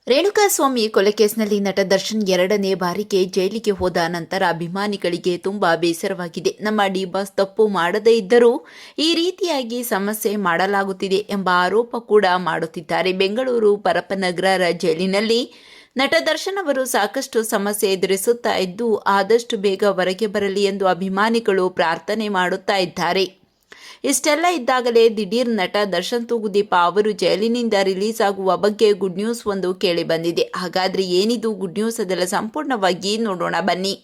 ರೇಣುಕಾಸ್ವಾಮಿ ಕೊಲೆ ಕೇಸ್ನಲ್ಲಿ ನಟ ದರ್ಶನ್ ಎರಡನೇ ಬಾರಿಗೆ ಜೈಲಿಗೆ ಹೋದ ನಂತರ ಅಭಿಮಾನಿಗಳಿಗೆ ತುಂಬಾ ಬೇಸರವಾಗಿದೆ. ನಮ್ಮ ಡಿ ಬಾಸ್ ತಪ್ಪು ಮಾಡದೇ ಇದ್ದರೂ ಈ ರೀತಿಯಾಗಿ ಸಮಸ್ಯೆ ಮಾಡಲಾಗುತ್ತಿದೆ ಎಂಬ ಆರೋಪ ಕೂಡ ಮಾಡುತ್ತಿದ್ದಾರೆ. ಬೆಂಗಳೂರು ಪರಪ್ಪನಗರ ಜೈಲಿನಲ್ಲಿ ನಟ ದರ್ಶನ್ ಅವರು ಸಾಕಷ್ಟು ಸಮಸ್ಯೆ ಎದುರಿಸುತ್ತಾ ಇದ್ದು ಆದಷ್ಟು ಬೇಗ ಹೊರಗೆ ಬರಲಿ ಎಂದು ಅಭಿಮಾನಿಗಳು ಪ್ರಾರ್ಥನೆ ಮಾಡುತ್ತಾ ಇದ್ದಾರೆ. ಇಷ್ಟೆಲ್ಲ ಇದ್ದಾಗಲೇ ದಿಢೀರ್ ನಟ ದರ್ಶನ್ ತೂಗುದೀಪ ಅವರು ಜೈಲಿನಿಂದ ರಿಲೀಸ್ ಆಗುವ ಬಗ್ಗೆ ಗುಡ್ ನ್ಯೂಸ್ ಒಂದು ಕೇಳಿ ಬಂದಿದೆ. ಹಾಗಾದ್ರೆ ಏನಿದು ಗುಡ್ ನ್ಯೂಸ್? ಅದೆಲ್ಲ ಸಂಪೂರ್ಣವಾಗಿ ನೋಡೋಣ ಬನ್ನಿ.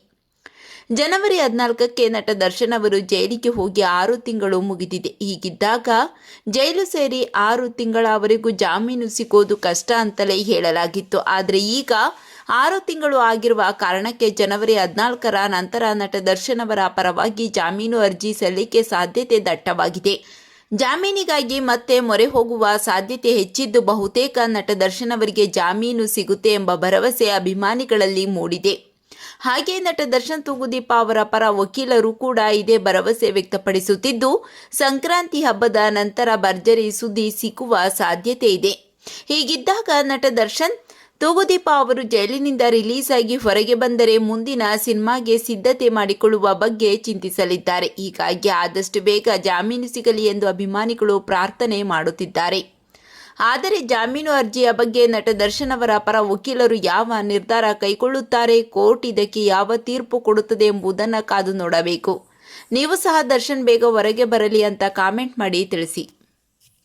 ಜನವರಿ 14ಕ್ಕೆ ನಟ ದರ್ಶನ್ ಅವರು ಜೈಲಿಗೆ ಹೋಗಿ 6 ತಿಂಗಳು ಮುಗಿದಿದೆ. ಹೀಗಿದ್ದಾಗ ಜೈಲು ಸೇರಿ 6 ತಿಂಗಳವರೆಗೂ ಜಾಮೀನು ಸಿಗೋದು ಕಷ್ಟ ಅಂತಲೇ ಹೇಳಲಾಗಿತ್ತು. ಆದರೆ ಈಗ 6 ತಿಂಗಳು ಆಗಿರುವ ಕಾರಣಕ್ಕೆ ಜನವರಿ 14ರ ನಂತರ ನಟ ದರ್ಶನ್ ಅವರ ಪರವಾಗಿ ಜಾಮೀನು ಅರ್ಜಿ ಸಲ್ಲಿಕೆ ಸಾಧ್ಯತೆ ದಟ್ಟವಾಗಿದೆ. ಜಾಮೀನಿಗಾಗಿ ಮತ್ತೆ ಮೊರೆ ಹೋಗುವ ಸಾಧ್ಯತೆ ಹೆಚ್ಚಿದ್ದು ಬಹುತೇಕ ನಟ ದರ್ಶನ್ ಅವರಿಗೆ ಜಾಮೀನು ಸಿಗುತ್ತೆ ಎಂಬ ಭರವಸೆ ಅಭಿಮಾನಿಗಳಲ್ಲಿ ಮೂಡಿದೆ. ಹಾಗೆ ನಟ ದರ್ಶನ್ ತೂಗುದೀಪ ಅವರ ಪರ ವಕೀಲರು ಕೂಡ ಇದೇ ಭರವಸೆ ವ್ಯಕ್ತಪಡಿಸುತ್ತಿದ್ದು ಸಂಕ್ರಾಂತಿ ಹಬ್ಬದ ನಂತರ ಭರ್ಜರಿ ಸುದ್ದಿ ಸಿಗುವ ಸಾಧ್ಯತೆ ಇದೆ. ಹೀಗಿದ್ದಾಗ ನಟ ದರ್ಶನ್ ತೂಗುದೀಪ ಅವರು ಜೈಲಿನಿಂದ ರಿಲೀಸ್ ಆಗಿ ಹೊರಗೆ ಬಂದರೆ ಮುಂದಿನ ಸಿನಿಮಾಗೆ ಸಿದ್ಧತೆ ಮಾಡಿಕೊಳ್ಳುವ ಬಗ್ಗೆ ಚಿಂತಿಸಲಿದ್ದಾರೆ. ಹೀಗಾಗಿ ಆದಷ್ಟು ಬೇಗ ಜಾಮೀನು ಸಿಗಲಿ ಎಂದು ಅಭಿಮಾನಿಗಳು ಪ್ರಾರ್ಥನೆ ಮಾಡುತ್ತಿದ್ದಾರೆ. ಆದರೆ ಜಾಮೀನು ಅರ್ಜಿಯ ಬಗ್ಗೆ ನಟ ದರ್ಶನ್ ಅವರ ಪರ ವಕೀಲರು ಯಾವ ನಿರ್ಧಾರ ಕೈಗೊಳ್ಳುತ್ತಾರೆ, ಕೋರ್ಟ್ ಇದಕ್ಕೆ ಯಾವ ತೀರ್ಪು ಕೊಡುತ್ತದೆ ಎಂಬುದನ್ನು ಕಾದು ನೋಡಬೇಕು. ನೀವು ಸಹ ದರ್ಶನ್ ಬೇಗ ಹೊರಗೆ ಬರಲಿ ಅಂತ ಕಾಮೆಂಟ್ ಮಾಡಿ ತಿಳಿಸಿ.